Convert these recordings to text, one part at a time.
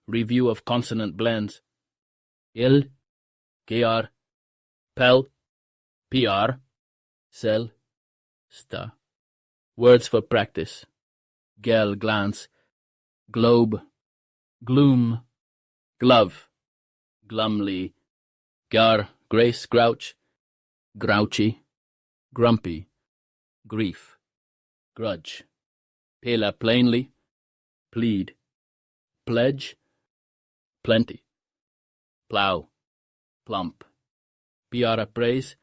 Review of consonant blends. Il, gr, pel, pr, sel, sta. Words for practice. Gel, glance, globe, gloom, glove, glumly, gar, grace, grouch, grouchy, grumpy, grief, grudge, pela, plainly, plead, pledge, plenty, plow, plump, piara, praise,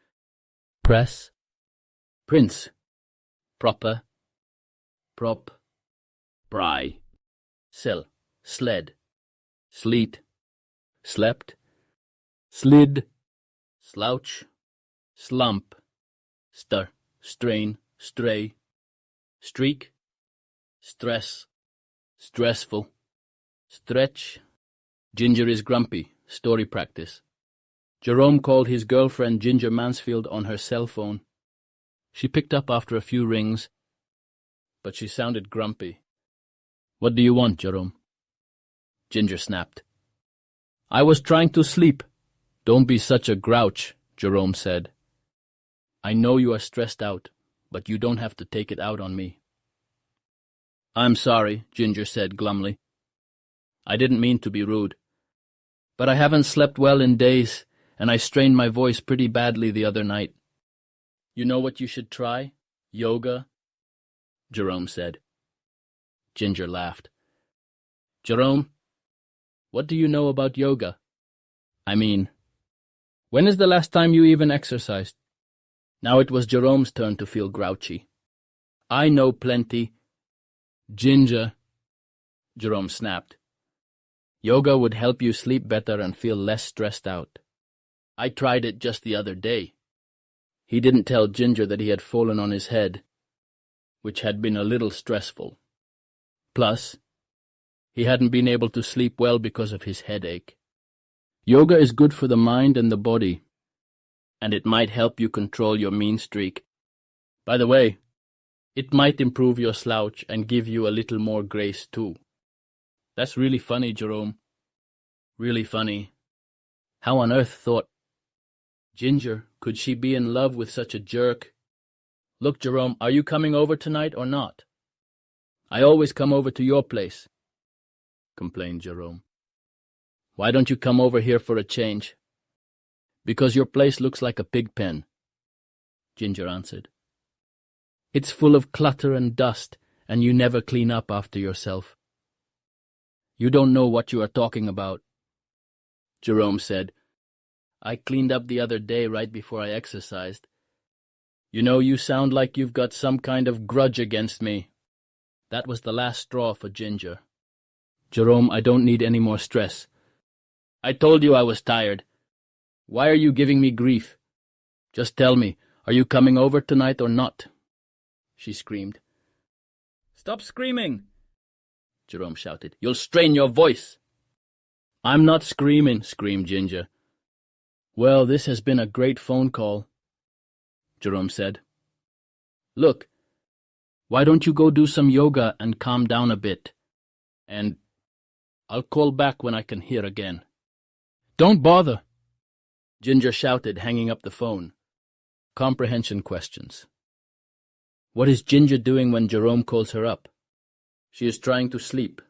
press, prince, proper, prop, pry, sill, sled, sleet, slept, slid, slouch, slump, stir, strain, stray, streak, stress, stressful, stretch. Ginger is grumpy. Story practice. Jerome called his girlfriend Ginger Mansfield on her cell phone. She picked up after a few rings, but she sounded grumpy. "What do you want, Jerome?" Ginger snapped. "I was trying to sleep." "Don't be such a grouch," Jerome said. "I know you are stressed out, but you don't have to take it out on me." "I'm sorry," Ginger said glumly. "I didn't mean to be rude. But I haven't slept well in days, and I strained my voice pretty badly the other night." "You know what you should try? Yoga," Jerome said. Ginger laughed. "Jerome, what do you know about yoga? I mean, when is the last time you even exercised?" Now it was Jerome's turn to feel grouchy. "I know plenty." "Ginger," Jerome snapped. "Yoga would help you sleep better and feel less stressed out. I tried it just the other day." He didn't tell Ginger that he had fallen on his head, which had been a little stressful. Plus, he hadn't been able to sleep well because of his headache. Yoga is good for the mind and the body, and it might help you control your mean streak. By the way, it might improve your slouch and give you a little more grace too. "That's really funny, Jerome. Really funny. How on earth thought—" Ginger, could she be in love with such a jerk? "Look, Jerome, are you coming over tonight or not?" "I always come over to your place," complained Jerome. "Why don't you come over here for a change?" "Because your place looks like a pig pen," Ginger answered. "It's full of clutter and dust, and you never clean up after yourself." "You don't know what you are talking about," Jerome said. "I cleaned up the other day right before I exercised. You know, you sound like you've got some kind of grudge against me." That was the last straw for Ginger. "Jerome, I don't need any more stress. I told you I was tired. Why are you giving me grief? Just tell me, are you coming over tonight or not?" she screamed. "Stop screaming!" Jerome shouted. "You'll strain your voice." "I'm not screaming," screamed Ginger. "Well, this has been a great phone call," Jerome said. "Look, why don't you go do some yoga and calm down a bit? And I'll call back when I can hear again." "Don't bother," Ginger shouted, hanging up the phone. Comprehension questions. What is Ginger doing when Jerome calls her up? She is trying to sleep.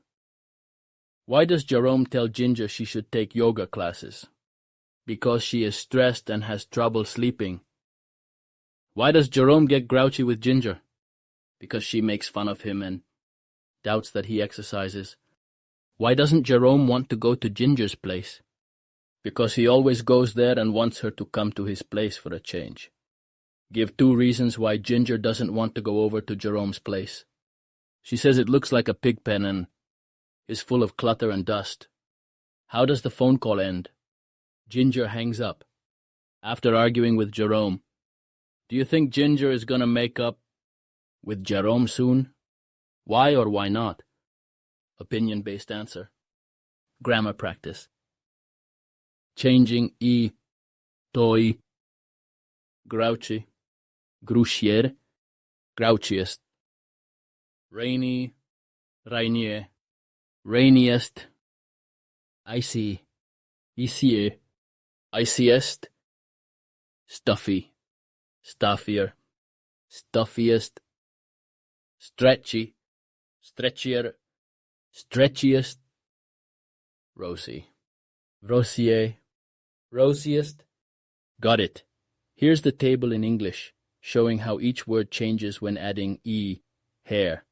Why does Jerome tell Ginger she should take yoga classes? Because she is stressed and has trouble sleeping. Why does Jerome get grouchy with Ginger? Because she makes fun of him and doubts that he exercises. Why doesn't Jerome want to go to Ginger's place? Because he always goes there and wants her to come to his place for a change. Give 2 reasons why Ginger doesn't want to go over to Jerome's place. She says it looks like a pig pen and is full of clutter and dust. How does the phone call end? Ginger hangs up. After arguing with Jerome, do you think Ginger is going to make up with Jerome soon? Why or why not? Opinion-based answer. Grammar practice. Changing I, toi, grouchy, grusier, grouchiest. Rainy, rainier, rainiest, icy, easier, iciest, stuffy, stuffier, stuffiest, stretchy, stretchier, stretchiest, rosy, rosier, rosiest. Got it. Here's the table in English, showing how each word changes when adding e, hair.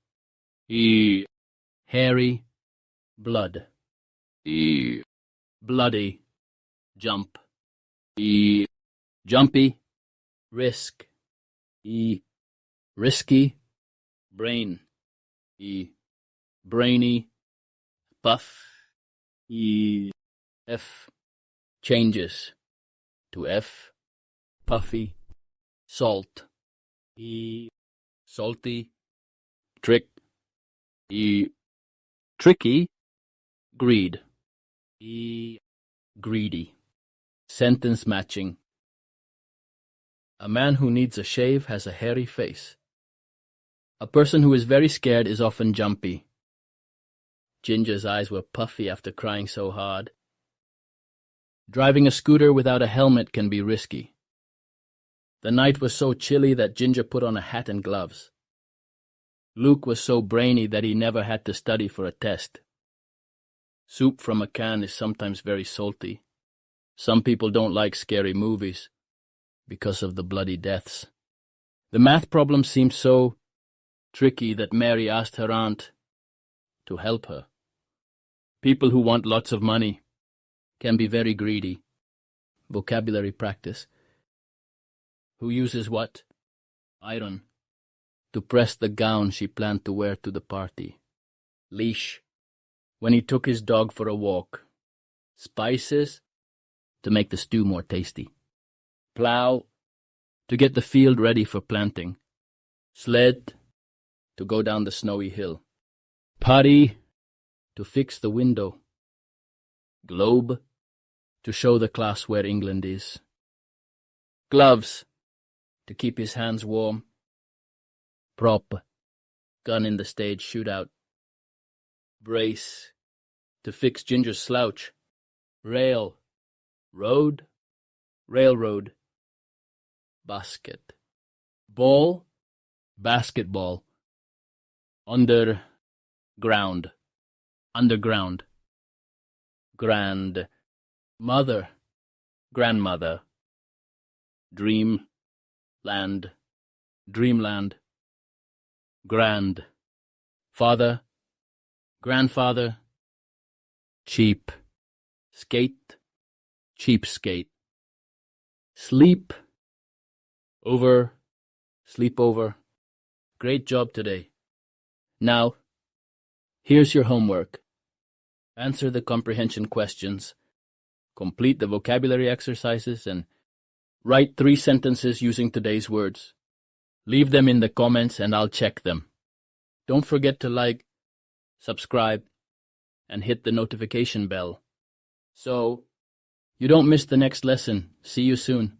E, hairy, blood. E, bloody, jump. E, jumpy, risk. E, risky, brain. E, brainy, puff. E, f, changes. To f, puffy, salt. E, salty, trick. E, tricky, greed. E, greedy. Sentence matching. A man who needs a shave has a hairy face. A person who is very scared is often jumpy. Ginger's eyes were puffy after crying so hard. Driving a scooter without a helmet can be risky. The night was so chilly that Ginger put on a hat and gloves. Luke was so brainy that he never had to study for a test. Soup from a can is sometimes very salty. Some people don't like scary movies because of the bloody deaths. The math problem seemed so tricky that Mary asked her aunt to help her. People who want lots of money can be very greedy. Vocabulary practice. Who uses what? Iron. To press the gown she planned to wear to the party. Leash. When he took his dog for a walk. Spices. To make the stew more tasty. Plow. To get the field ready for planting. Sled. To go down the snowy hill. Putty. To fix the window. Globe. To show the class where England is. Gloves. To keep his hands warm. Prop. Gun in the stage shootout. Brace. To fix Ginger's slouch. Rail. Road. Railroad. Basket. Ball. Basketball. Underground. Underground. Grand. Mother. Grandmother. Dream. Land. Dreamland. Grand. Father. Grandfather. Cheap. Skate. Cheapskate. Sleep. Over. Sleepover. Great job today. Now, here's your homework. Answer the comprehension questions. Complete the vocabulary exercises and write 3 sentences using today's words. Leave them in the comments and I'll check them. Don't forget to like, subscribe, and hit the notification bell so you don't miss the next lesson. See you soon.